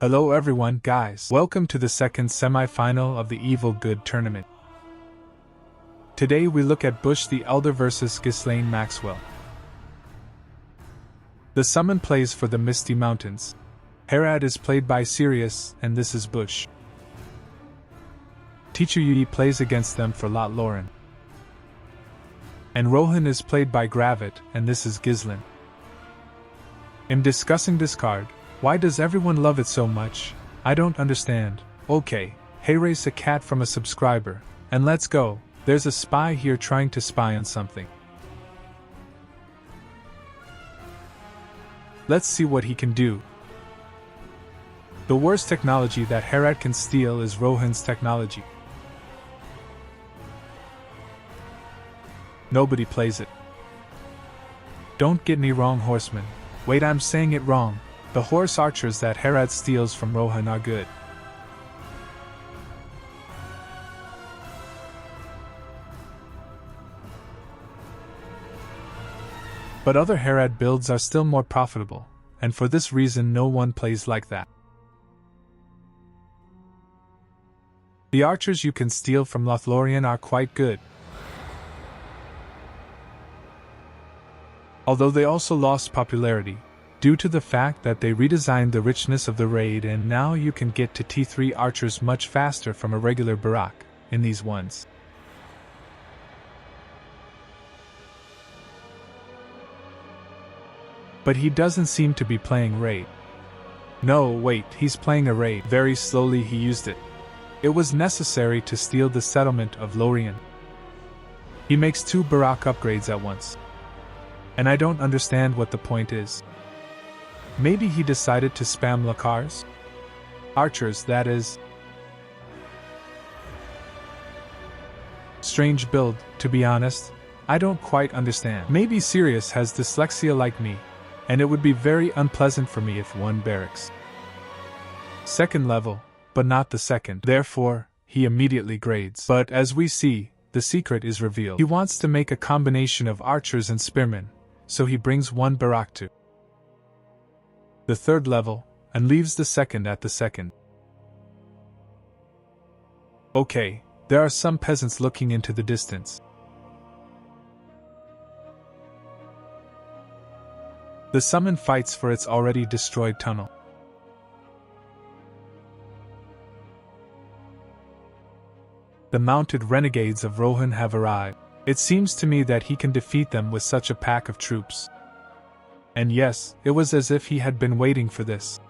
Hello everyone, guys. Welcome to the second semi-final of the EvilGood tournament. Today we look at Bush the Elder versus Ghislaine Maxwell. The summon plays for the Misty Mountains. Herad is played by Sirius, and this is Bush. Teacher Yui plays against them for LOTR. And Rohan is played by Gravit, and this is Ghislaine. In discussing this card, why does everyone love it so much? I don't understand. Okay, hey, race a cat from a subscriber, and let's go. There's a spy here trying to spy on something. Let's see what he can do. The worst technology that Herad can steal is Rohan's technology. Nobody plays it. Don't get me wrong, horseman. Wait, I'm saying it wrong. The horse archers that Herad steals from Rohan are good. But other Herad builds are still more profitable, and for this reason no one plays like that. The archers you can steal from LOTR are quite good. Although they also lost popularity, due to the fact that they redesigned the richness of the raid, and now you can get to T3 archers much faster from a regular Barak in these ones. But he doesn't seem to be playing raid. No, wait, he's playing a raid. Very slowly he used it. It was necessary to steal the settlement of LOTR. He makes 2 Barak upgrades at once. And I don't understand what the point is. Maybe he decided to spam LOTRs? Archers, that is. Strange build, to be honest. I don't quite understand. Maybe Sirius has dyslexia like me, and it would be very unpleasant for me if one barracks. Second level, but not the second. Therefore, he immediately grades. But as we see, the secret is revealed. He wants to make a combination of archers and spearmen, so he brings 1 Barak to the third level, and leaves the second at the second. Okay, there are some peasants looking into the distance. The summon fights for its already destroyed tunnel. The mounted renegades of Rohan have arrived. It seems to me that he can defeat them with such a pack of troops. And yes, it was as if he had been waiting for this.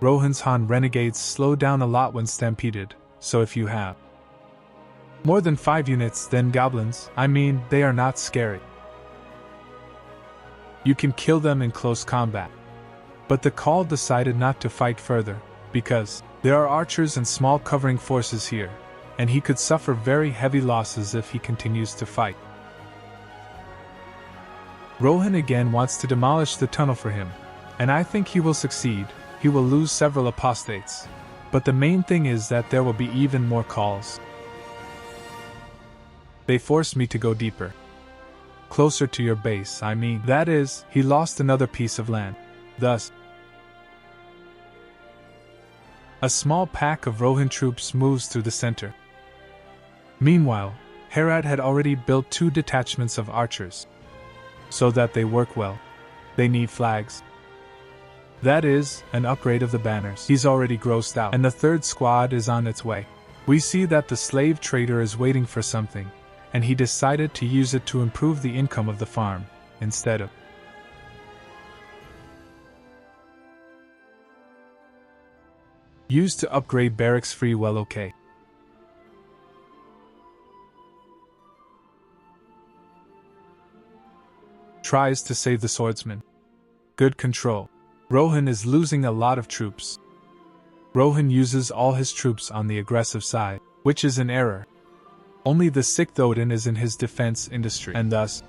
Rohan's Han renegades slow down a lot when stampeded, so if you have more than 5 units, then goblins, they are not scary. You can kill them in close combat. But the Khal decided not to fight further, because there are archers and small covering forces here, and he could suffer very heavy losses if he continues to fight. Rohan again wants to demolish the tunnel for him, and I think he will succeed. He will lose several apostates, but the main thing is that there will be even more calls. They force me to go deeper. Closer to your base, that is, he lost another piece of land. Thus, a small pack of Rohan troops moves through the center. Meanwhile, Herad had already built 2 detachments of archers, so that they work well. They need flags. That is, an upgrade of the banners. He's already grossed out, and the 3rd squad is on its way. We see that the slave trader is waiting for something, and he decided to use it to improve the income of the farm, instead of used to upgrade barracks free. Well, okay. Tries to save the swordsman. Good control. Rohan is losing a lot of troops. Rohan uses all his troops on the aggressive side, which is an error. Only the 6th Odin is in his defense industry, and thus,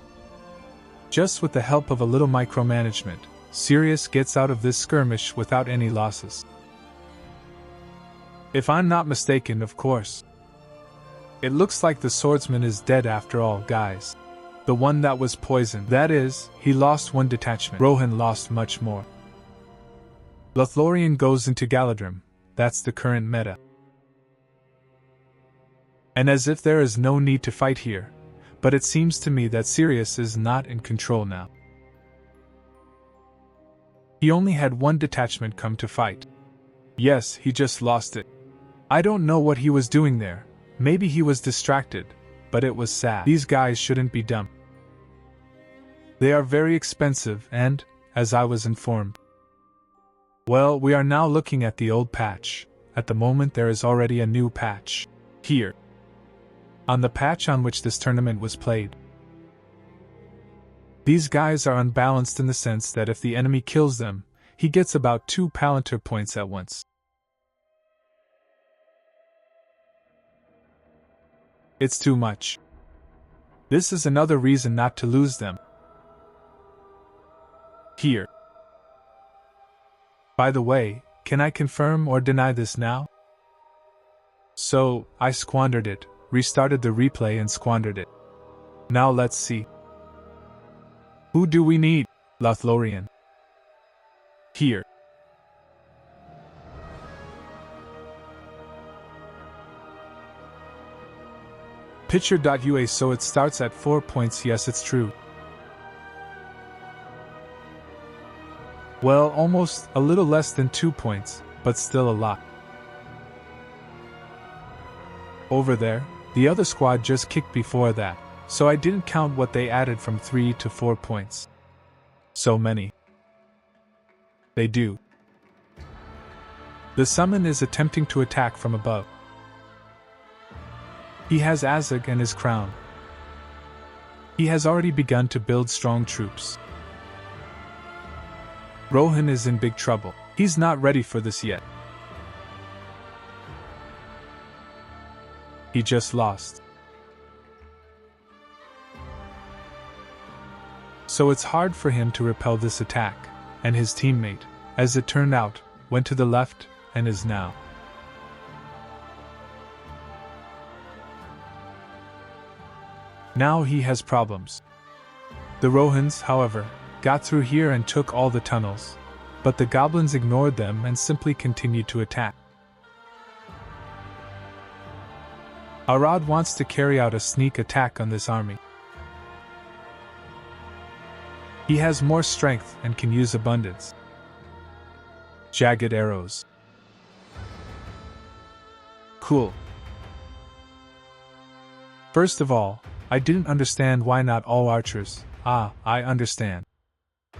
just with the help of a little micromanagement, Sirius gets out of this skirmish without any losses. If I'm not mistaken, of course. It looks like the swordsman is dead after all, guys. The one that was poisoned. That is, he lost 1 detachment. Rohan lost much more. LOTR goes into Galadrim, that's the current meta. And as if there is no need to fight here, but it seems to me that Sirius is not in control now. He only had one detachment come to fight. Yes, he just lost it. I don't know what he was doing there, maybe he was distracted, but it was sad. These guys shouldn't be dumb. They are very expensive and, as I was informed. Well, we are now looking at the old patch. At the moment there is already a new patch. Here. On the patch on which this tournament was played. These guys are unbalanced in the sense that if the enemy kills them, he gets about 2 Palantir points at once. It's too much. This is another reason not to lose them. Here. By the way, can I confirm or deny this now? So, I squandered it, restarted the replay and squandered it. Now let's see. Who do we need? Lothlorien. Here. Picture.ua so it starts at 4 points. Yes, it's true. Well, almost a little less than 2 points, but still a lot. Over there, the other squad just kicked before that, so I didn't count what they added from 3 to 4 points. So many. They do. The summon is attempting to attack from above. He has Azog and his crown. He has already begun to build strong troops. Rohan is in big trouble. He's not ready for this yet. He just lost. So it's hard for him to repel this attack, and his teammate, as it turned out, went to the left and is now. Now he has problems. The Rohans, however, got through here and took all the tunnels, but the goblins ignored them and simply continued to attack. Arad wants to carry out a sneak attack on this army. He has more strength and can use abundance. Jagged arrows. Cool. First of all, I didn't understand why not all archers. I understand.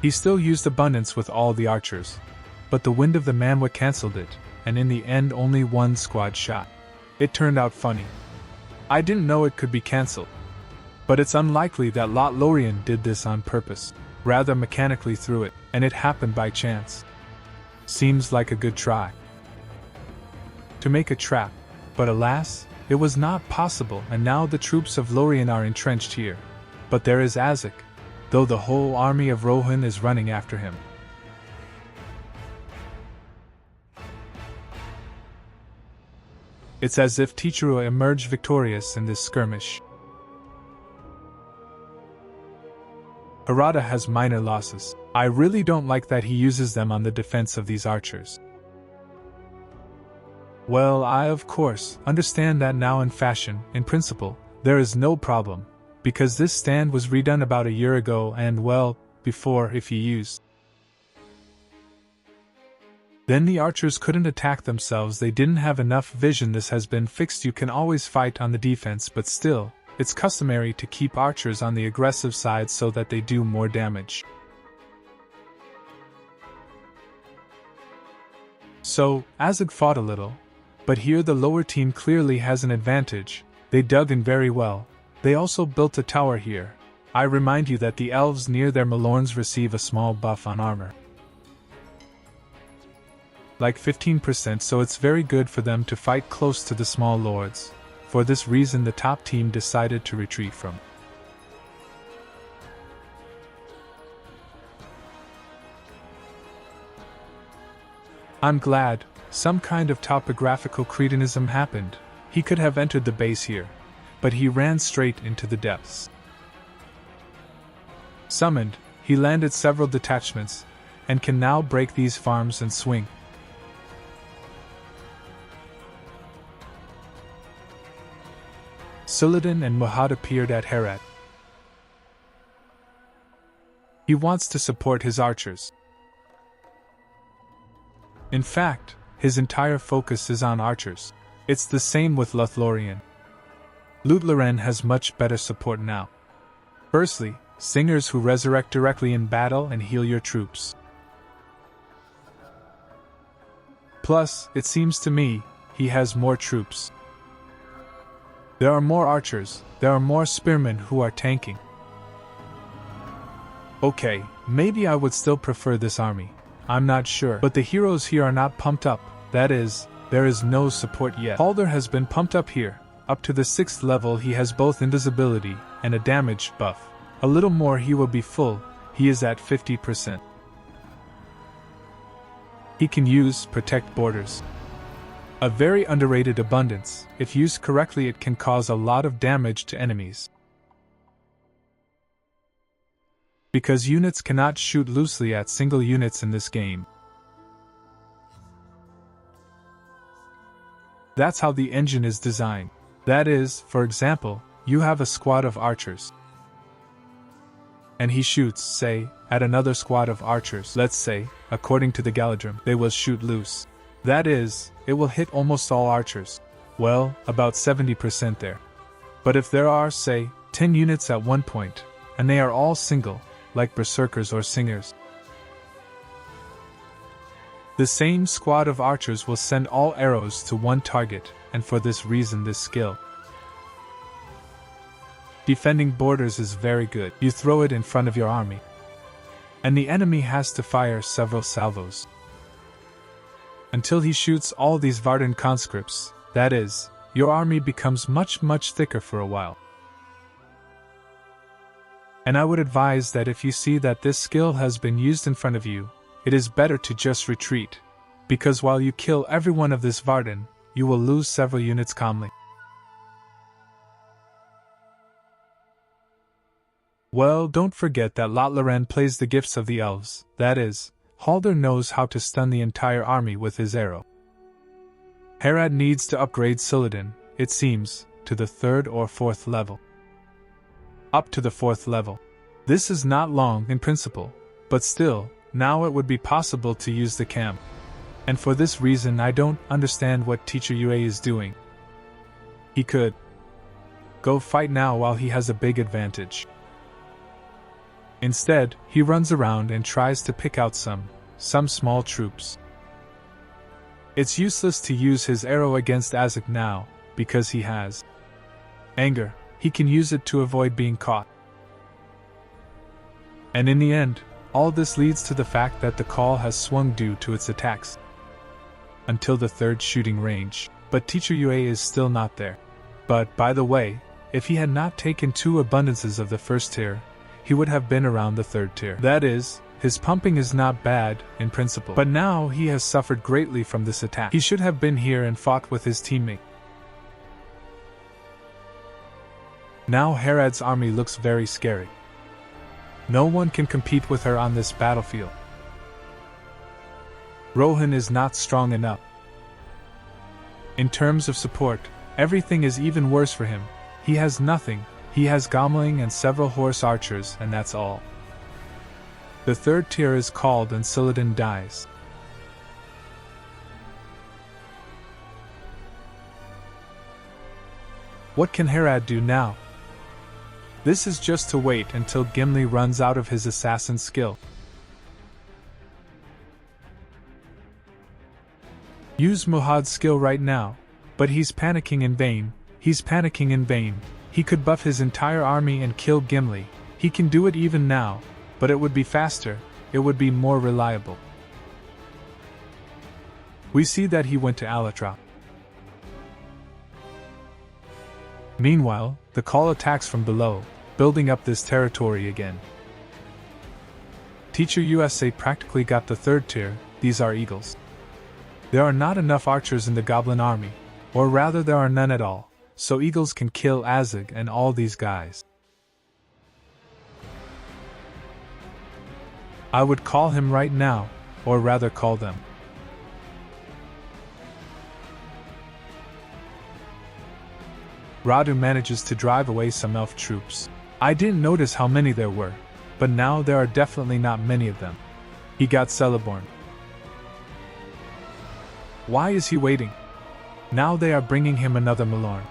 He still used abundance with all the archers, but the wind of the Manwa cancelled it, and in the end only one squad shot. It turned out funny. I didn't know it could be cancelled. But it's unlikely that Lothlorien did this on purpose, rather mechanically threw it, and it happened by chance. Seems like a good try to make a trap, but alas, it was not possible, and now the troops of Lorien are entrenched here. But there is Azog, though the whole army of Rohan is running after him. It's as if Tichurua emerged victorious in this skirmish. Harada has minor losses. I really don't like that he uses them on the defense of these archers. Well, I of course understand that now in fashion, in principle, there is no problem, because this stand was redone about a year ago and, well, before if he used. Then the archers couldn't attack themselves, they didn't have enough vision. This has been fixed. You can always fight on the defense, but still, it's customary to keep archers on the aggressive side so that they do more damage. So, Azog fought a little, but here the lower team clearly has an advantage. They dug in very well. They also built a tower here. I remind you that the elves near their Malorns receive a small buff on armor. Like 15%, so it's very good for them to fight close to the small lords. For this reason the top team decided to retreat from. I'm glad. Some kind of topographical cretinism happened. He could have entered the base here, but he ran straight into the depths. Summoned, he landed several detachments, and can now break these farms and swing. Suladin and Muhad appeared at Herat. He wants to support his archers. In fact, his entire focus is on archers. It's the same with Lothlorien. Lothlorien has much better support now. Firstly, singers who resurrect directly in battle and heal your troops. Plus, it seems to me, he has more troops. There are more archers, there are more spearmen who are tanking. Okay, maybe I would still prefer this army. I'm not sure, but the heroes here are not pumped up, that is, there is no support yet. Halder has been pumped up here. Up to the 6th level he has both invisibility and a damage buff. A little more he will be full, he is at 50%. He can use Protect Borders. A very underrated abundance. If used correctly it can cause a lot of damage to enemies. Because units cannot shoot loosely at single units in this game. That's how the engine is designed. That is, for example, you have a squad of archers. And he shoots, say, at another squad of archers. Let's say, according to the Galadrim, they will shoot loose. That is, it will hit almost all archers. Well, about 70% there. But if there are, say, 10 units at one point, and they are all single, like berserkers or singers, the same squad of archers will send all arrows to one target, and for this reason this skill. Defending borders is very good. You throw it in front of your army, and the enemy has to fire several salvos until he shoots all these Varden conscripts. That is, your army becomes much thicker for a while. And I would advise that if you see that this skill has been used in front of you, it is better to just retreat, because while you kill every one of this Varden, you will lose several units calmly. Well, don't forget that Lothlorien plays the gifts of the elves, that is, Halder knows how to stun the entire army with his arrow. Herad needs to upgrade Suladin, it seems, to the 3rd or 4th level. Up to the 4th level. This is not long in principle, but still, now it would be possible to use the camp. And for this reason I don't understand what Teacher Yue is doing. He could go fight now while he has a big advantage. Instead, he runs around and tries to pick out some small troops. It's useless to use his arrow against Azek now, because he has anger. He can use it to avoid being caught. And in the end, all this leads to the fact that the call has swung due to its attacks until the 3rd shooting range, but Teacher Yue is still not there. But, by the way, if he had not taken 2 abundances of the 1st tier, he would have been around the 3rd tier. That is, his pumping is not bad, in principle. But now he has suffered greatly from this attack. He should have been here and fought with his teammate. Now Herad's army looks very scary. No one can compete with her on this battlefield. Rohan is not strong enough. In terms of support, everything is even worse for him. He has nothing. He has Gomling and several horse archers, and that's all. The 3rd tier is called and Suladin dies. What can Herad do now? This is just to wait until Gimli runs out of his assassin skill. Use Muhad's skill right now, but he's panicking in vain. He's panicking in vain. He could buff his entire army and kill Gimli. He can do it even now, but it would be faster, it would be more reliable. We see that he went to LOTR. Meanwhile, the call attacks from below, building up this territory again. Teacher USA practically got the 3rd tier. These are eagles. There are not enough archers in the goblin army, or rather there are none at all, so eagles can kill Azeg and all these guys. I would call him right now, or rather call them. Radu manages to drive away some elf troops. I didn't notice how many there were, but now there are definitely not many of them. He got Celeborn. Why is he waiting? Now they are bringing him another Malorn.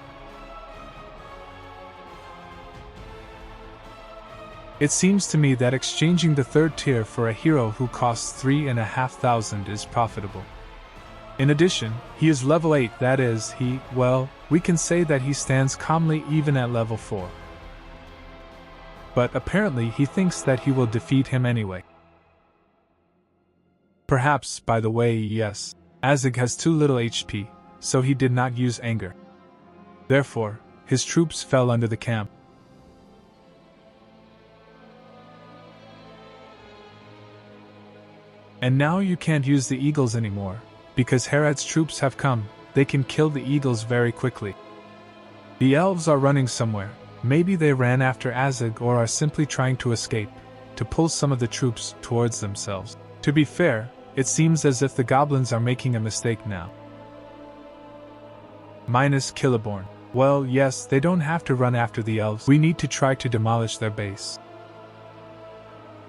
It seems to me that exchanging the third tier for a hero who costs 3,500 is profitable. In addition, he is level 8, that is, we can say that he stands calmly even at level 4. But apparently he thinks that he will defeat him anyway. Perhaps, by the way, yes, Azig has too little HP, so he did not use anger. Therefore, his troops fell under the camp. And now you can't use the eagles anymore, because Herod's troops have come. They can kill the eagles very quickly. The elves are running somewhere. Maybe they ran after Azig or are simply trying to escape, to pull some of the troops towards themselves. To be fair, it seems as if the goblins are making a mistake now. Minus Celeborn. Well, yes, they don't have to run after the elves. We need to try to demolish their base.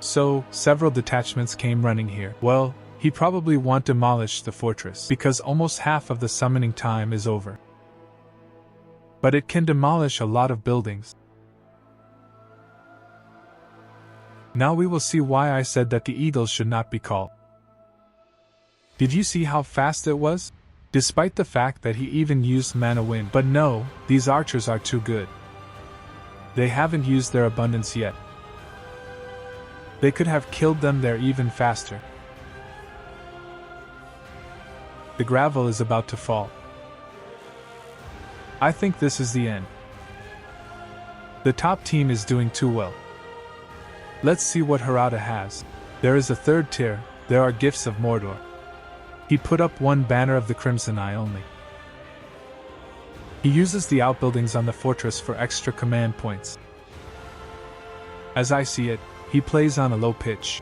So, several detachments came running here. Well, he probably won't demolish the fortress because almost half of the summoning time is over. But it can demolish a lot of buildings. Now we will see why I said that the eagles should not be called. Did you see how fast it was? Despite the fact that he even used mana wind. But no, these archers are too good. They haven't used their abundance yet. They could have killed them there even faster. The gravel is about to fall. I think this is the end. The top team is doing too well. Let's see what Harada has. There is a third tier, there are gifts of Mordor. He put up one banner of the Crimson Eye only. He uses the outbuildings on the fortress for extra command points. As I see it, he plays on a low pitch.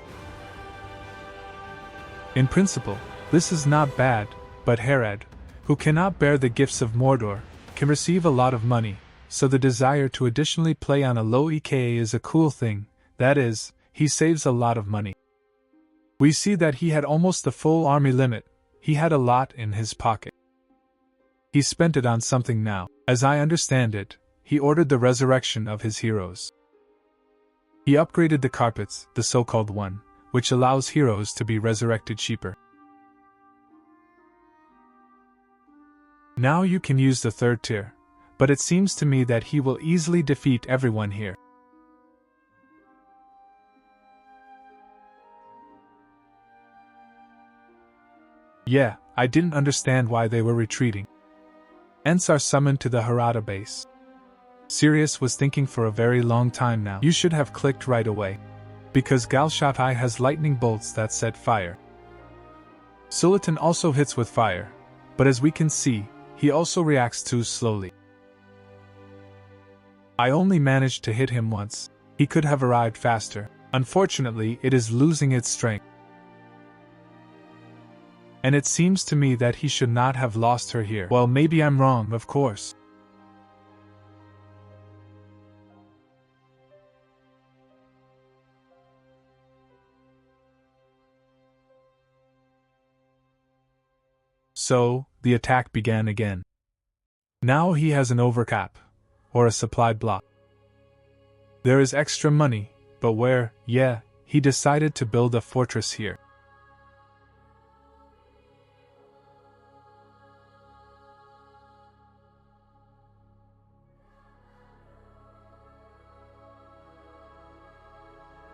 In principle, this is not bad, but Herod, who cannot bear the gifts of Mordor, can receive a lot of money, so the desire to additionally play on a low EKA is a cool thing, that is, he saves a lot of money. We see that he had almost the full army limit, he had a lot in his pocket. He spent it on something now. As I understand it, he ordered the resurrection of his heroes. He upgraded the carpets, the so-called one, which allows heroes to be resurrected cheaper. Now you can use the third tier, but it seems to me that he will easily defeat everyone here. Yeah, I didn't understand why they were retreating. Ents are summoned to the Harada base. Sirius was thinking for a very long time now. You should have clicked right away. Because Galshatai has lightning bolts that set fire. Sulatan also hits with fire, but as we can see, he also reacts too slowly. I only managed to hit him once. He could have arrived faster. Unfortunately, it is losing its strength. And it seems to me that he should not have lost her here. Well, maybe I'm wrong, of course. So, the attack began again. Now he has an overcap, or a supply block. There is extra money, but where? Yeah, he decided to build a fortress here.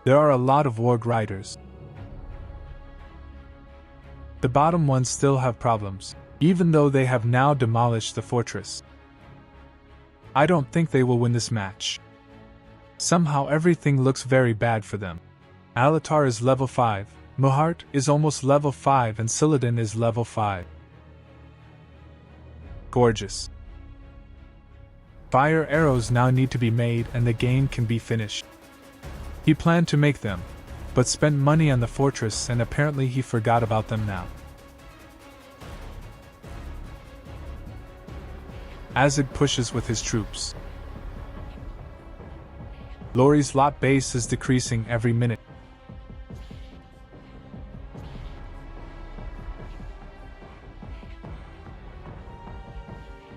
There are a lot of warg riders. The bottom ones still have problems, even though they have now demolished the fortress. I don't think they will win this match. Somehow everything looks very bad for them. Alatar is level 5, Muhart is almost level 5 and Siladin is level 5. Gorgeous. Fire arrows now need to be made and the game can be finished. He planned to make them, but spent money on the fortress and apparently he forgot about them now. Azig pushes with his troops. Lori's lot base is decreasing every minute.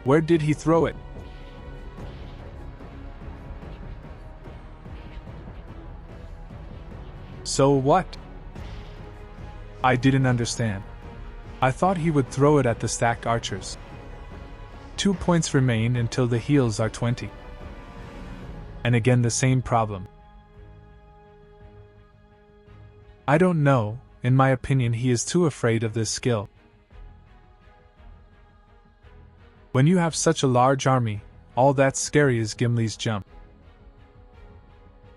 Where did he throw it? So what? I didn't understand. I thought he would throw it at the stacked archers. 2 points remain until the heals are 20. And again the same problem. I don't know, in my opinion he is too afraid of this skill. When you have such a large army, all that's scary is Gimli's jump.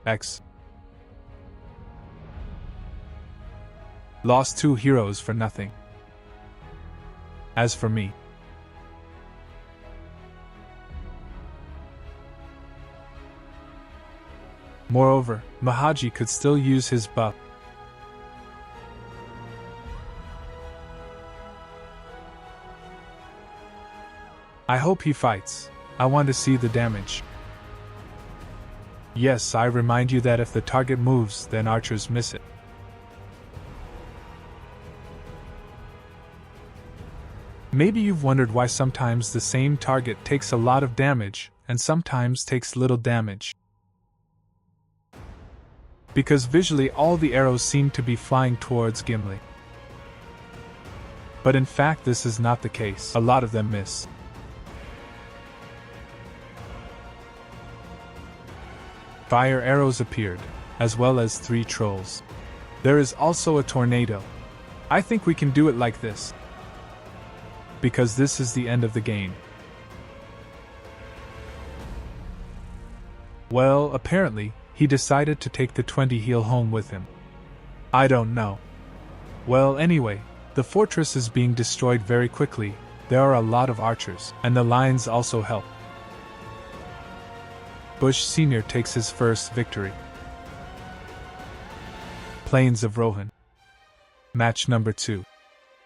X. Lost 2 heroes for nothing. As for me, moreover, Mahaji could still use his buff. I hope he fights. I want to see the damage. Yes, I remind you that if the target moves, then archers miss it. Maybe you've wondered why sometimes the same target takes a lot of damage, and sometimes takes little damage. Because visually all the arrows seem to be flying towards Gimli. But in fact this is not the case. A lot of them miss. Fire arrows appeared, as well as 3 trolls. There is also a tornado. I think we can do it like this. Because this is the end of the game. Well, apparently, he decided to take the 20 heal home with him. I don't know. Well, anyway, the fortress is being destroyed very quickly, there are a lot of archers, and the lines also help. Bush Sr. takes his first victory. Plains of Rohan. Match number 2.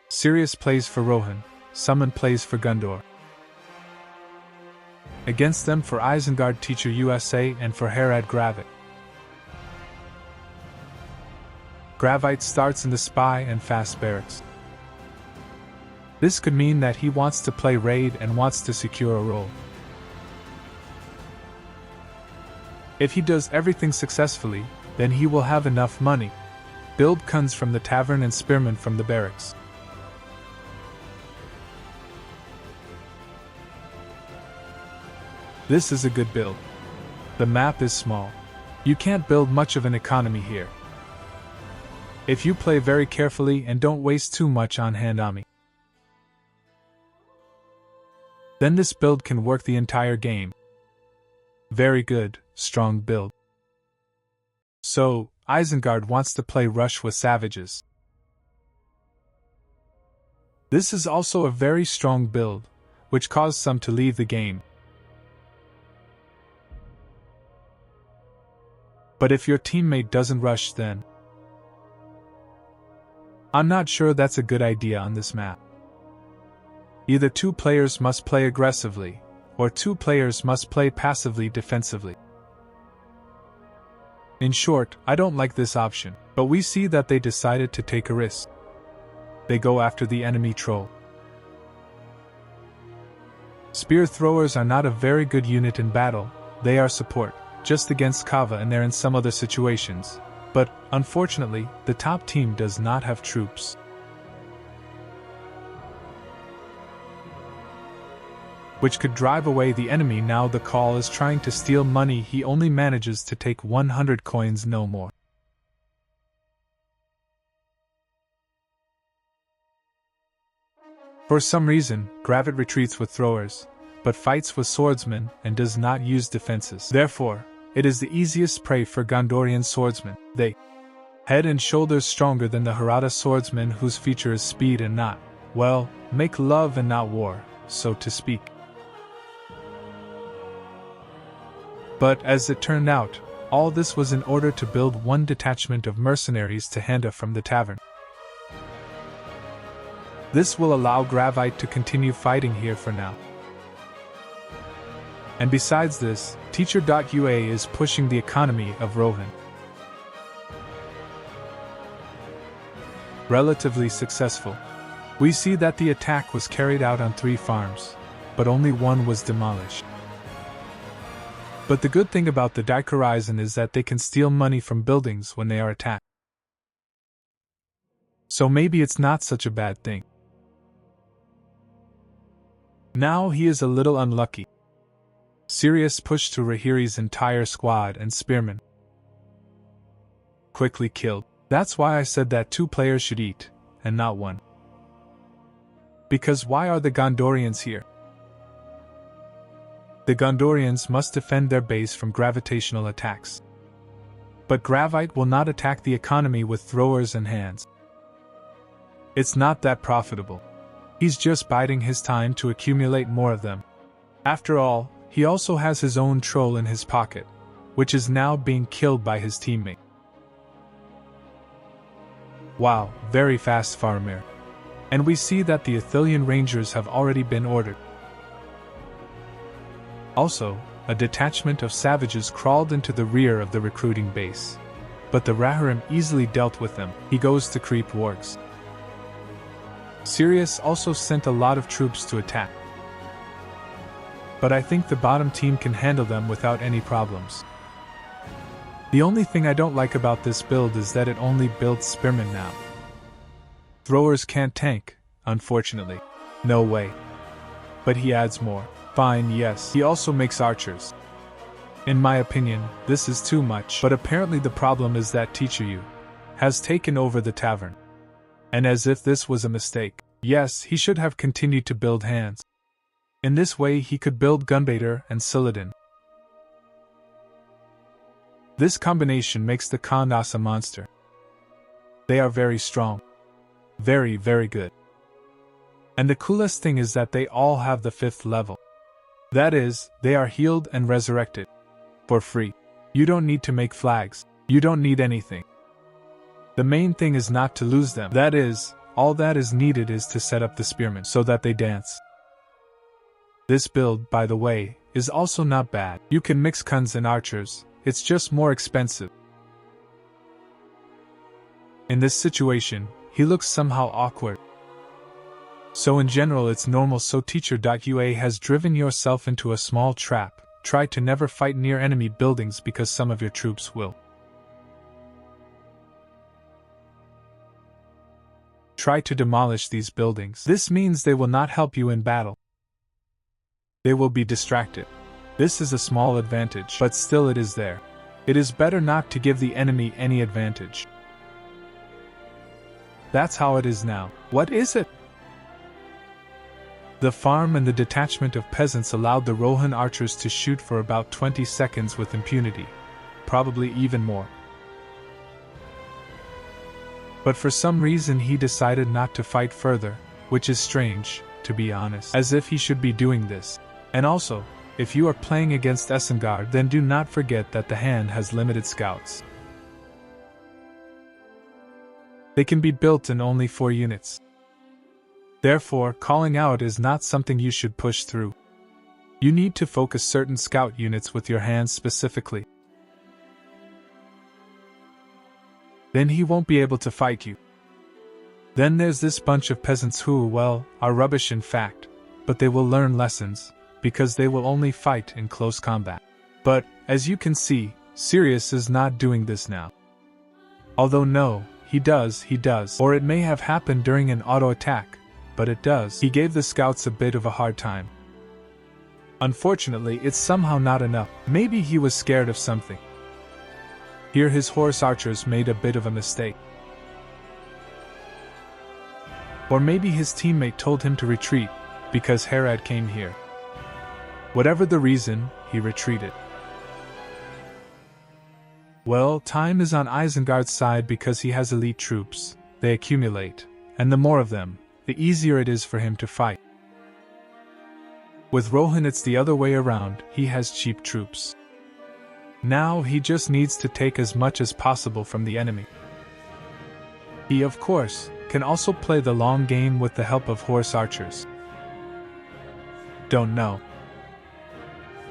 Sirius plays for Rohan, Summon plays for Gundor. Against them for Isengard Teacher USA and for Herad Gravit. Gravite starts in the Spy and Fast Barracks. This could mean that he wants to play raid and wants to secure a role. If he does everything successfully, then he will have enough money. Build Kuns from the tavern and Spearmen from the barracks. This is a good build. The map is small. You can't build much of an economy here. If you play very carefully and don't waste too much on hand army, then this build can work the entire game. Very good, strong build. So, Isengard wants to play Rush with Savages. This is also a very strong build, which caused some to leave the game. But if your teammate doesn't rush then, I'm not sure that's a good idea on this map. Either 2 players must play aggressively, or 2 players must play passively defensively. In short, I don't like this option, but we see that they decided to take a risk. They go after the enemy troll. Spear throwers are not a very good unit in battle, they are support, just against Kava and they're in some other situations, but, unfortunately, the top team does not have troops. Which could drive away the enemy. Now the call is trying to steal money, he only manages to take 100 coins, no more. For some reason, Gravit retreats with throwers, but fights with swordsmen and does not use defenses. Therefore, it is the easiest prey for Gondorian swordsmen. They head and shoulders stronger than the Harada swordsmen whose feature is speed and not, well, make love and not war, so to speak. But as it turned out, all this was in order to build 1 detachment of mercenaries to Handa from the tavern. This will allow Gravite to continue fighting here for now. And besides this, Teacher.ua is pushing the economy of Rohan. Relatively successful. We see that the attack was carried out on 3 farms, but only 1 was demolished. But the good thing about the Dyke Horizon is that they can steal money from buildings when they are attacked. So maybe it's not such a bad thing. Now he is a little unlucky. Sirius pushed through Rahiri's entire squad and spearmen. Quickly killed. That's why I said that 2 players should eat, and not 1. Because why are the Gondorians here? The Gondorians must defend their base from gravitational attacks. But Gravite will not attack the economy with throwers and hands. It's not that profitable. He's just biding his time to accumulate more of them. After all, he also has his own troll in his pocket, which is now being killed by his teammate. Wow, very fast Faramir. And we see that the Athelian Rangers have already been ordered. Also, a detachment of savages crawled into the rear of the recruiting base. But the Raharim easily dealt with them. He goes to creep wargs. Sirius also sent a lot of troops to attack. But I think the bottom team can handle them without any problems. The only thing I don't like about this build is that it only builds spearmen now. Throwers can't tank, unfortunately. No way. But he adds more. Fine, yes, he also makes archers. In my opinion, this is too much, but apparently the problem is that Teacher U has taken over the tavern. And as if this was a mistake, yes, he should have continued to build hands. In this way he could build Gunbaiter and Siladin. This combination makes the Khandas a monster. They are very strong. Very, very good. And the coolest thing is that they all have the 5th level. That is, they are healed and resurrected. For free. You don't need to make flags. You don't need anything. The main thing is not to lose them. That is, all that is needed is to set up the spearmen so that they dance. This build, by the way, is also not bad. You can mix Kuns and archers, it's just more expensive. In this situation, he looks somehow awkward. So in general it's normal, so Teacher.ua has driven yourself into a small trap. Try to never fight near enemy buildings because some of your troops will. Try to demolish these buildings. This means they will not help you in battle. They will be distracted. This is a small advantage, but still it is there. It is better not to give the enemy any advantage. That's how it is now. What is it? The farm and the detachment of peasants allowed the Rohan archers to shoot for about 20 seconds with impunity. Probably even more. But for some reason he decided not to fight further, which is strange, to be honest, as if he should be doing this. And also, if you are playing against Isengard, then do not forget that the hand has limited scouts. They can be built in only 4 units. Therefore, calling out is not something you should push through. You need to focus certain scout units with your hands specifically. Then he won't be able to fight you. Then there's this bunch of peasants who, well, are rubbish in fact, but they will learn lessons, because they will only fight in close combat. But, as you can see, Sirius is not doing this now. Although no, he does, or it may have happened during an auto attack, but it does. He gave the scouts a bit of a hard time. Unfortunately, it's somehow not enough. Maybe he was scared of something. Here his horse archers made a bit of a mistake. Or maybe his teammate told him to retreat, because Herad came here. Whatever the reason, he retreated. Well, time is on Isengard's side because he has elite troops. They accumulate, and the more of them, the easier it is for him to fight. With Rohan it's the other way around, he has cheap troops. Now he just needs to take as much as possible from the enemy. He, of course, can also play the long game with the help of horse archers. Don't know.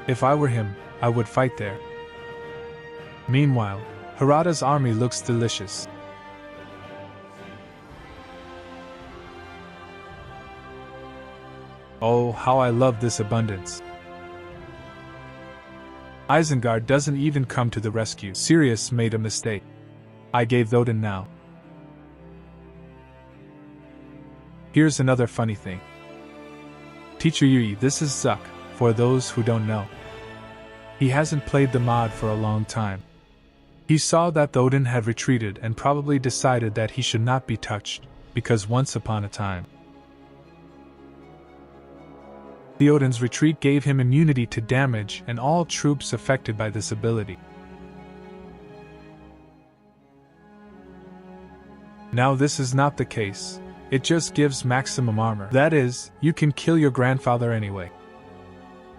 If I were him, I would fight there. Meanwhile, Harada's army looks delicious. Oh, how I love this abundance. Isengard doesn't even come to the rescue. Sirius made a mistake. I gave Odin now. Here's another funny thing. Teacher Yui, this is Zuck, for those who don't know. He hasn't played the mod for a long time. He saw that Odin had retreated and probably decided that he should not be touched, because once upon a time, Theoden's retreat gave him immunity to damage and all troops affected by this ability. Now this is not the case, it just gives maximum armor. That is, you can kill your grandfather anyway.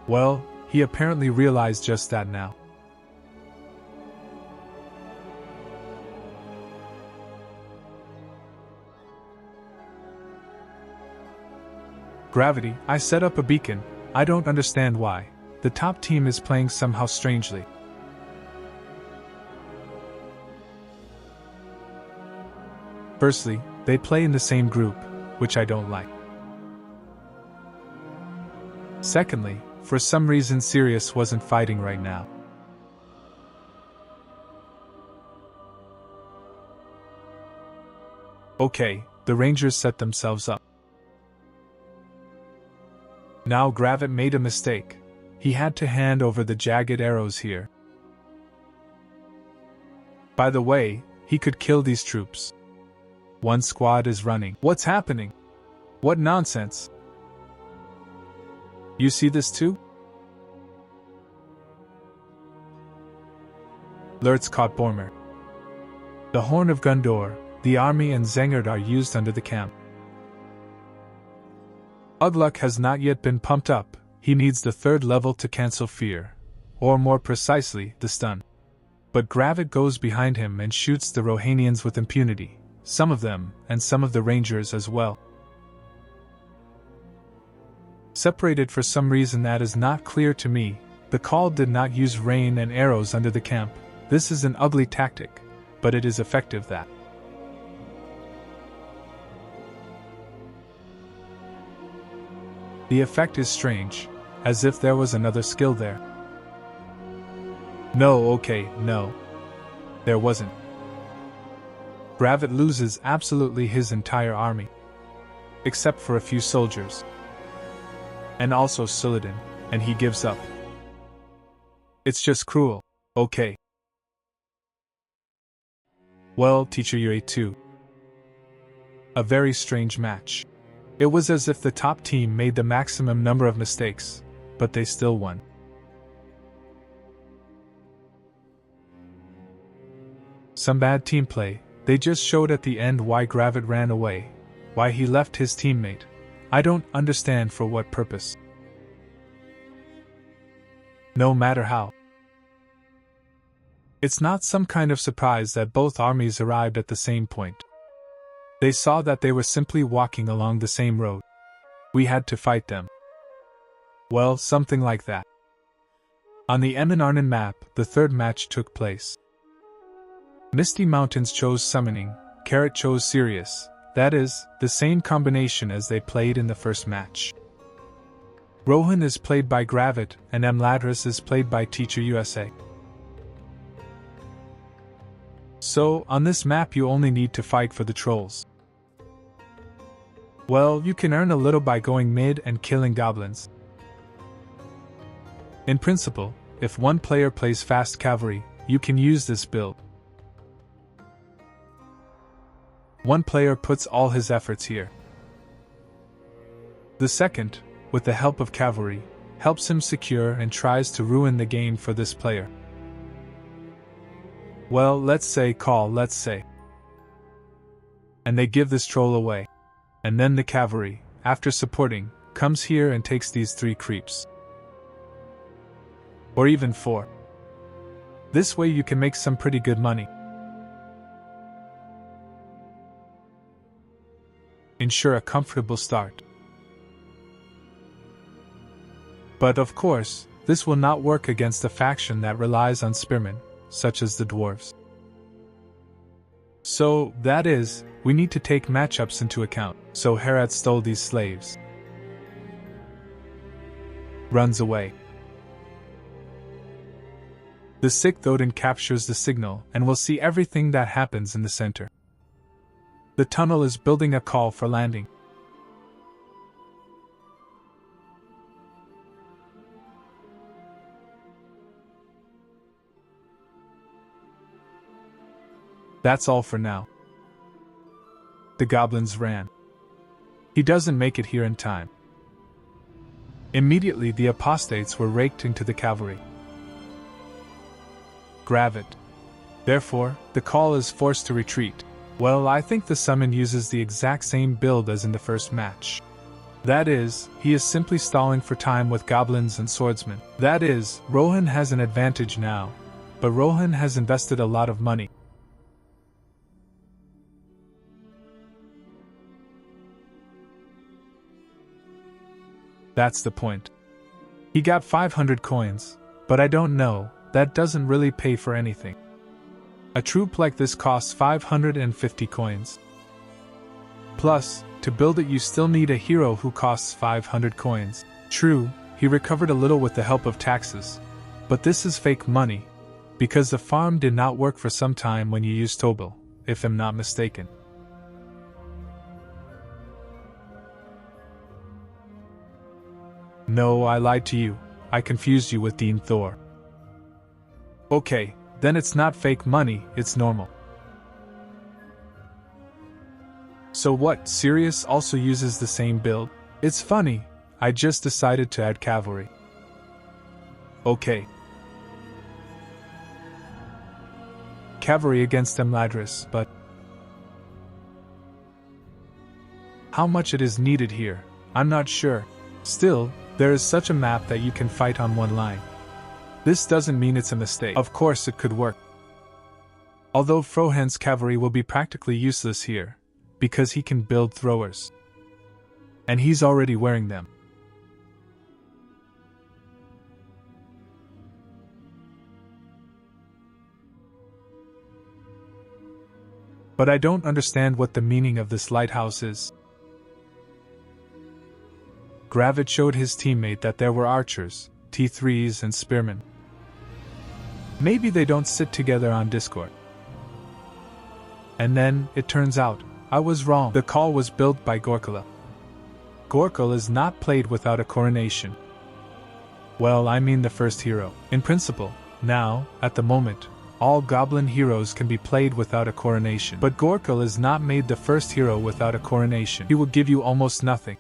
Well, he apparently realized just that now. Gravity, I set up a beacon. I don't understand why. The top team is playing somehow strangely. Firstly, they play in the same group, which I don't like. Secondly, for some reason Sirius wasn't fighting right now. Okay, the Rangers set themselves up. Now Gravit made a mistake. He had to hand over the jagged arrows here. By the way, he could kill these troops. One squad is running. What's happening? What nonsense? You see this too? Lurtz caught Bormer. The Horn of Gondor, the army and Zengard are used under the camp. Ugluk has not yet been pumped up, he needs the 3rd level to cancel fear. Or more precisely, the stun. But Gravit goes behind him and shoots the Rohanians with impunity, some of them, and some of the Rangers as well. Separated for some reason that is not clear to me, the Call did not use rain and arrows under the camp. This is an ugly tactic, but it is effective that. The effect is strange, as if there was another skill there. No, there wasn't. Gravit loses absolutely his entire army. Except for a few soldiers. And also Silladin, and he gives up. It's just cruel, okay. Well, Teacher Yui too. A very strange match. It was as if the top team made the maximum number of mistakes, but they still won. Some bad team play, they just showed at the end why Gravit ran away, why he left his teammate. I don't understand for what purpose. No matter how. It's not some kind of surprise that both armies arrived at the same point. They saw that they were simply walking along the same road. We had to fight them. Well, something like that. On the Emyn Arnon map, the 3rd match took place. Misty Mountains chose Summoning, Carrot chose Sirius, that is, the same combination as they played in the first match. Rohan is played by Gravit, and Ladris is played by Teacher USA. So, on this map you only need to fight for the trolls. Well, you can earn a little by going mid and killing goblins. In principle, if one player plays fast cavalry, you can use this build. One player puts all his efforts here. The second, with the help of cavalry, helps him secure and tries to ruin the game for this player. Well, let's say. And they give this troll away. And then the cavalry, after supporting, comes here and takes these 3 creeps. Or even 4. This way you can make some pretty good money. Ensure a comfortable start. But of course, this will not work against a faction that relies on spearmen, such as the dwarves. So, that is, we need to take matchups into account. So Herat stole these slaves. Runs away. The sixth Odin captures the signal and will see everything that happens in the center. The tunnel is building a call for landing. That's all for now. The goblins ran. He doesn't make it here in time. Immediately the apostates were raked into the cavalry. Grab it. Therefore, the call is forced to retreat. Well, I think the summon uses the exact same build as in the first match. That is, he is simply stalling for time with goblins and swordsmen. That is, Rohan has an advantage now, but Rohan has invested a lot of money. That's the point. He got 500 coins, but I don't know, that doesn't really pay for anything. A troop like this costs 550 coins. Plus, to build it you still need a hero who costs 500 coins. True, he recovered a little with the help of taxes, but this is fake money, because the farm did not work for some time when you used Tobel, if I'm not mistaken. No, I lied to you. I confused you with Dean Thor. Okay, then it's not fake money, it's normal. So what, Sirius also uses the same build? It's funny, I just decided to add cavalry. Okay. Cavalry against Emladris, but how much it is needed here, I'm not sure. Still, there is such a map that you can fight on one line. This doesn't mean it's a mistake. Of course it could work. Although Frohan's cavalry will be practically useless here, because he can build throwers. And he's already wearing them. But I don't understand what the meaning of this lighthouse is. Gravid showed his teammate that there were archers, T3s and spearmen. Maybe they don't sit together on Discord. And then, it turns out, I was wrong. The call was built by Gorkala. Gorkal is not played without a coronation. Well, I mean the first hero. In principle, now, at the moment, all goblin heroes can be played without a coronation. But Gorkal is not made the first hero without a coronation. He will give you almost nothing.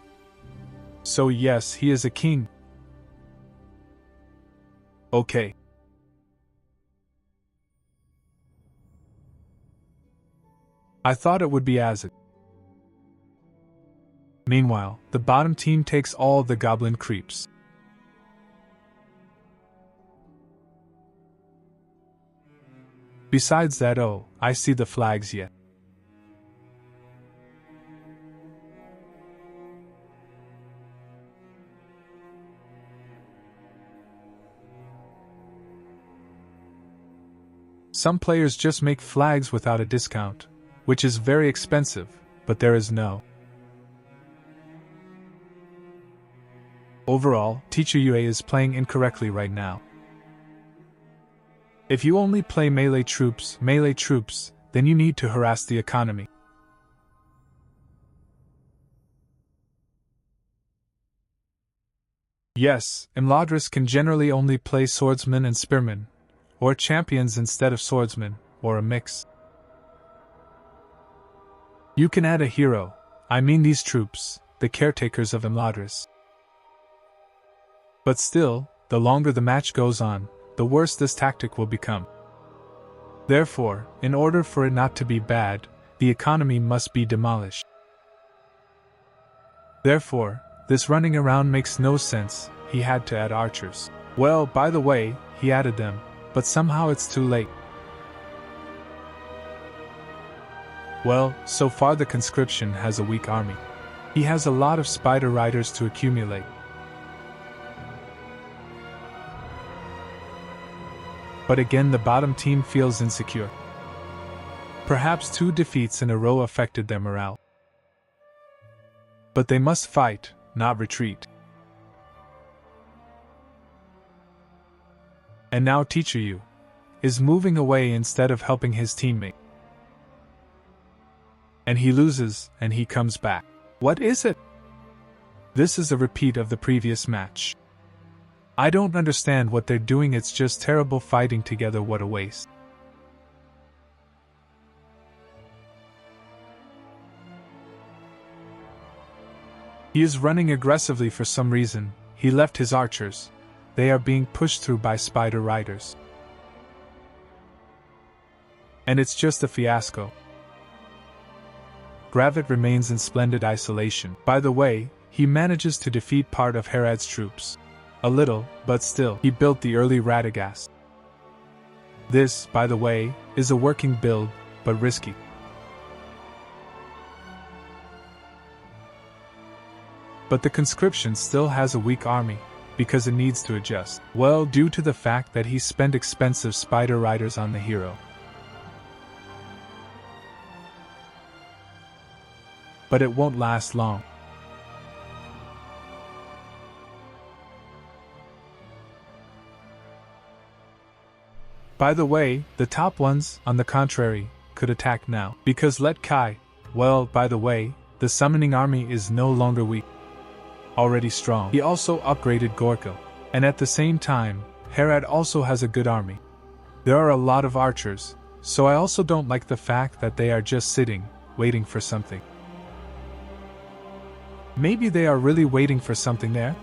So yes, he is a king. Okay. I thought it would be Azit. Meanwhile, the bottom team takes all the goblin creeps. Besides that, oh, I see the flags yet. Some players just make flags without a discount, which is very expensive, but there is no. Overall, Teacher UA is playing incorrectly right now. If you only play melee troops, then you need to harass the economy. Yes, Imladris can generally only play swordsmen and spearmen, or champions instead of swordsmen, or a mix. You can add a hero, I mean these troops, the caretakers of Imladris. But still, the longer the match goes on, the worse this tactic will become. Therefore, in order for it not to be bad, the economy must be demolished. Therefore, this running around makes no sense, he had to add archers. Well, by the way, he added them, but somehow it's too late. Well, so far the conscription has a weak army. He has a lot of spider riders to accumulate. But again the bottom team feels insecure. Perhaps 2 defeats in a row affected their morale. But they must fight, not retreat. And now Teacher Yu is moving away instead of helping his teammate. And he loses, and he comes back. What is it? This is a repeat of the previous match. I don't understand what they're doing, it's just terrible fighting together, what a waste. He is running aggressively for some reason. He left his archers. They are being pushed through by spider riders. And it's just a fiasco. Gravit remains in splendid isolation. By the way, he manages to defeat part of Herad's troops. A little, but still, he built the early Radagast. This, by the way, is a working build, but risky. But the conscription still has a weak army, because it needs to adjust. Well, due to the fact that he spent expensive spider riders on the hero. But it won't last long. By the way, the top ones, on the contrary, could attack now. Because let Kai, well, by the way, the summoning army is no longer weak. Already strong. He also upgraded Gorko. And at the same time, Herad also has a good army. There are a lot of archers, so I also don't like the fact that they are just sitting, waiting for something. Maybe they are really waiting for something there?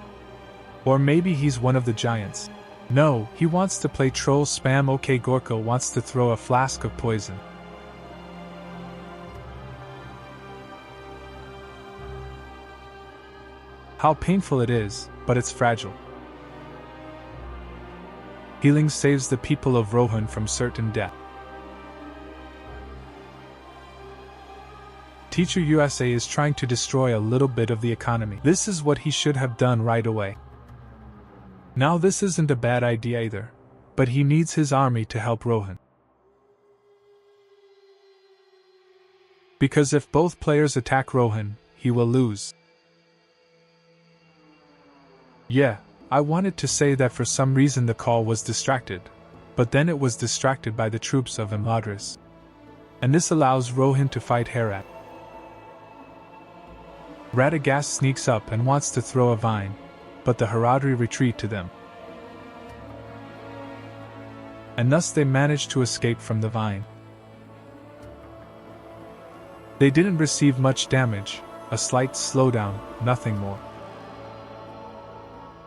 Or maybe he's one of the giants. No, he wants to play troll spam. Okay, Gorko wants to throw a flask of poison. How painful it is, but it's fragile. Healing saves the people of Rohan from certain death. Teacher USA is trying to destroy a little bit of the economy. This is what he should have done right away. Now this isn't a bad idea either, but he needs his army to help Rohan. Because if both players attack Rohan, he will lose. Yeah, I wanted to say that for some reason the call was distracted, but then it was distracted by the troops of Ennorath. And this allows Rohan to fight Herad. Radagast sneaks up and wants to throw a vine, but the Haradri retreat to them. And thus they manage to escape from the vine. They didn't receive much damage, a slight slowdown, nothing more.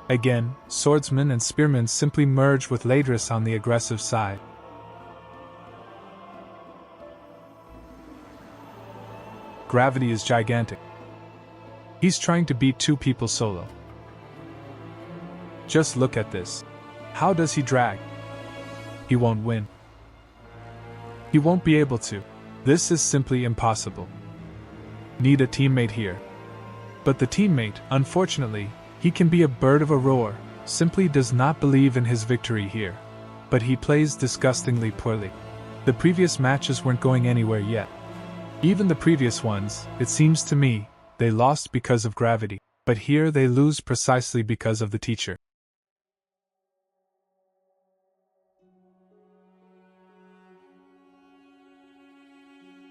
Again, swordsmen and spearmen simply merge with Ladris on the aggressive side. Gravity is gigantic. He's trying to beat 2 people solo. Just look at this. How does he drag? He won't win. He won't be able to. This is simply impossible. Need a teammate here. But the teammate, unfortunately, he can be a bird of a roar, simply does not believe in his victory here. But he plays disgustingly poorly. The previous matches weren't going anywhere yet. Even the previous ones, it seems to me, they lost because of gravity. But here they lose precisely because of the teacher.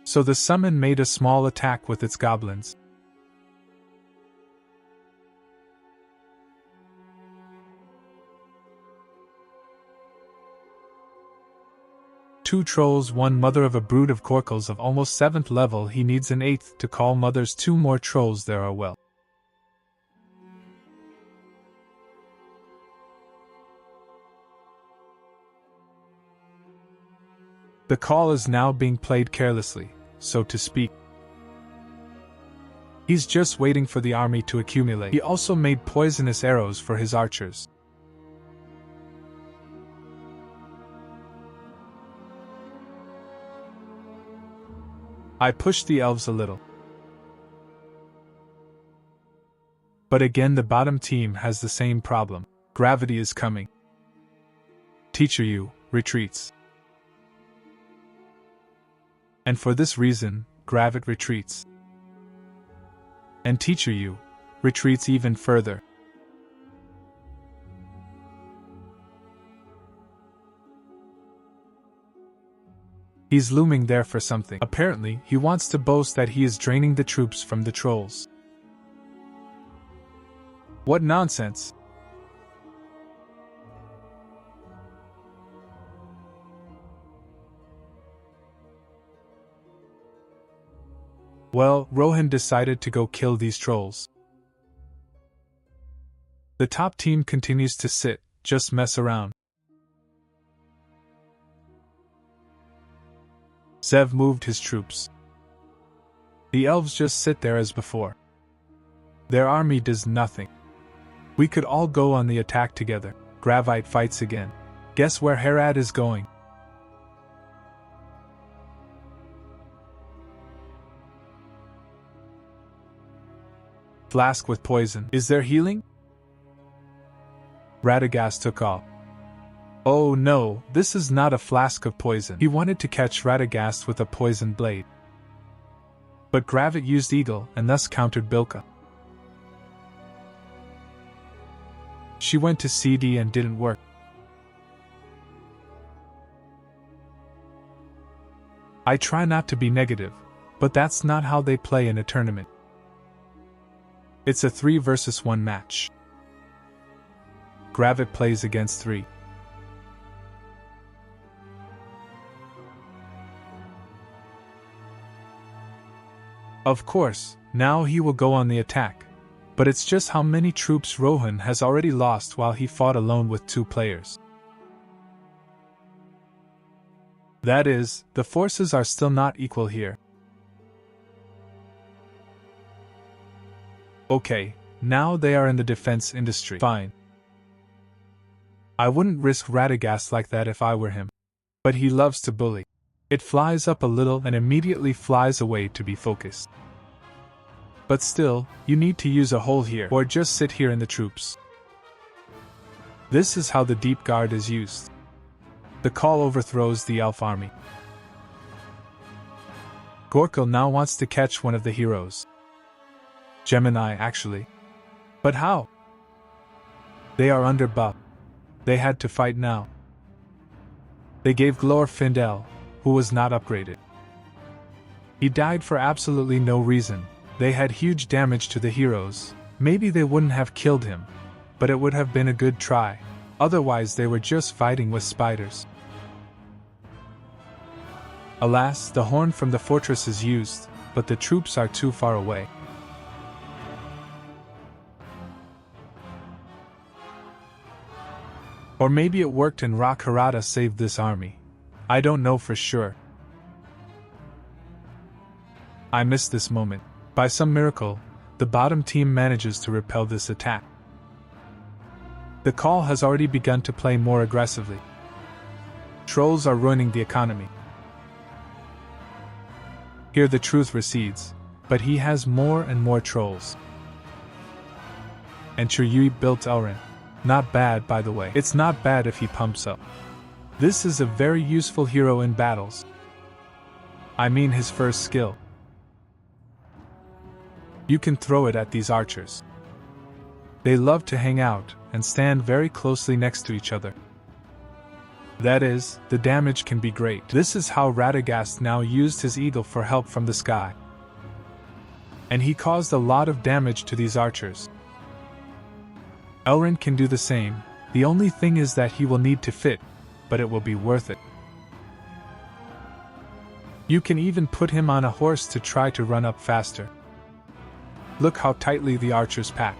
So the summon made a small attack with its goblins. Two trolls, one mother of a brood of Korkals of almost 7th level. He needs an 8th to call mothers. 2 more trolls there are well. The call is now being played carelessly, so to speak. He's just waiting for the army to accumulate. He also made poisonous arrows for his archers. I pushed the elves a little. But again the bottom team has the same problem. Gravity is coming. Teacher Yu, retreats. And for this reason, Gravit retreats. And Teacher Yu retreats even further. He's looming there for something. Apparently, he wants to boast that he is draining the troops from the trolls. What nonsense! Well, Rohan decided to go kill these trolls. The top team continues to sit, just mess around. Zev moved his troops. The elves just sit there as before. Their army does nothing. We could all go on the attack together. Gravite fights again. Guess where Herad is going? Flask with poison. Is there healing? Radagast took off. Oh no, this is not a flask of poison. He wanted to catch Radagast with a poison blade. But Gravit used Eagle and thus countered Bilka. She went to CD and didn't work. I try not to be negative, but that's not how they play in a tournament. It's a 3 versus 1 match. Gravit plays against 3. Of course, now he will go on the attack. But it's just how many troops Rohan has already lost while he fought alone with 2 players. That is, the forces are still not equal here. Okay, now they are in the defense industry. Fine. I wouldn't risk Radagast like that if I were him. But he loves to bully. It flies up a little and immediately flies away to be focused. But still, you need to use a hole here, or just sit here in the troops. This is how the deep guard is used. The call overthrows the elf army. Gorkil now wants to catch one of the heroes. Gemini, actually. But how? They are under buff. They had to fight now. They gave Glorfindel, who was not upgraded. He died for absolutely no reason. They had huge damage to the heroes. Maybe they wouldn't have killed him, but it would have been a good try. Otherwise they were just fighting with spiders. Alas, the horn from the fortress is used, but the troops are too far away. Or maybe it worked and Rock Harada saved this army. I don't know for sure. I missed this moment. By some miracle, the bottom team manages to repel this attack. The call has already begun to play more aggressively. Trolls are ruining the economy. Here the truth recedes, but he has more and more trolls. And Churyui built Elrin. Not bad, by the way. It's not bad if he pumps up. This is a very useful hero in battles. I mean his first skill. You can throw it at these archers. They love to hang out and stand very closely next to each other. That is, the damage can be great. This is how Radagast now used his eagle for help from the sky. And he caused a lot of damage to these archers. Elrin can do the same. The only thing is that he will need to fit, but it will be worth it. You can even put him on a horse to try to run up faster. Look how tightly the archers pack.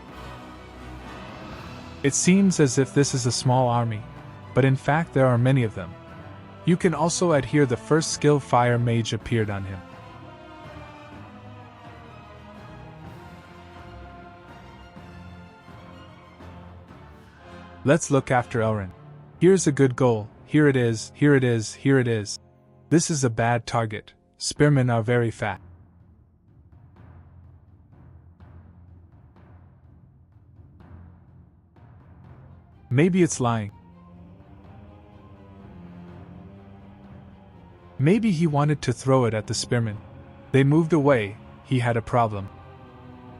It seems as if this is a small army, but in fact there are many of them. You can also add here the first skill Fire Mage appeared on him. Let's look after Elrin. Here's a good goal. Here it is, here it is, here it is. This is a bad target. Spearmen are very fat. Maybe it's lying. Maybe he wanted to throw it at the spearmen. They moved away, he had a problem.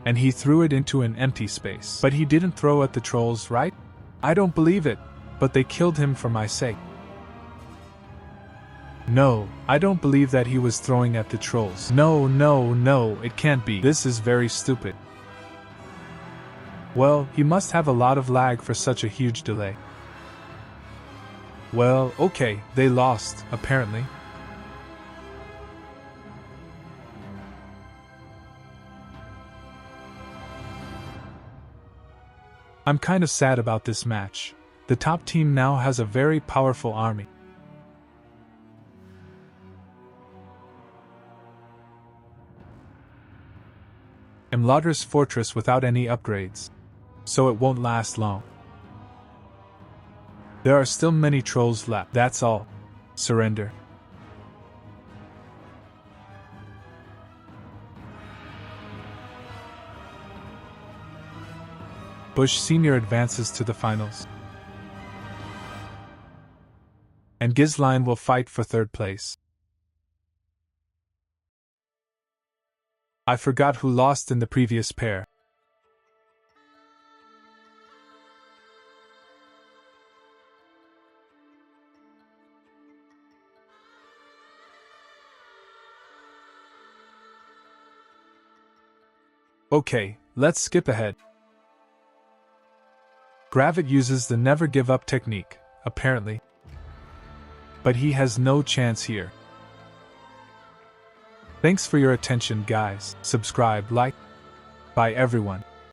And he threw it into an empty space. But he didn't throw at the trolls, right? I don't believe it, but they killed him for my sake. No, I don't believe that he was throwing at the trolls. No, it can't be. This is very stupid. Well, he must have a lot of lag for such a huge delay. Well, okay, they lost, apparently. I'm kind of sad about this match. The top team now has a very powerful army. LOTR's fortress without any upgrades. So it won't last long. There are still many trolls left. That's all. Surrender. Bush Sr. advances to the finals. And Ghislaine will fight for third place. I forgot who lost in the previous pair. Okay, let's skip ahead. Gravit uses the never give up technique, apparently. But he has no chance here. Thanks for your attention, guys. Subscribe, like. Bye everyone.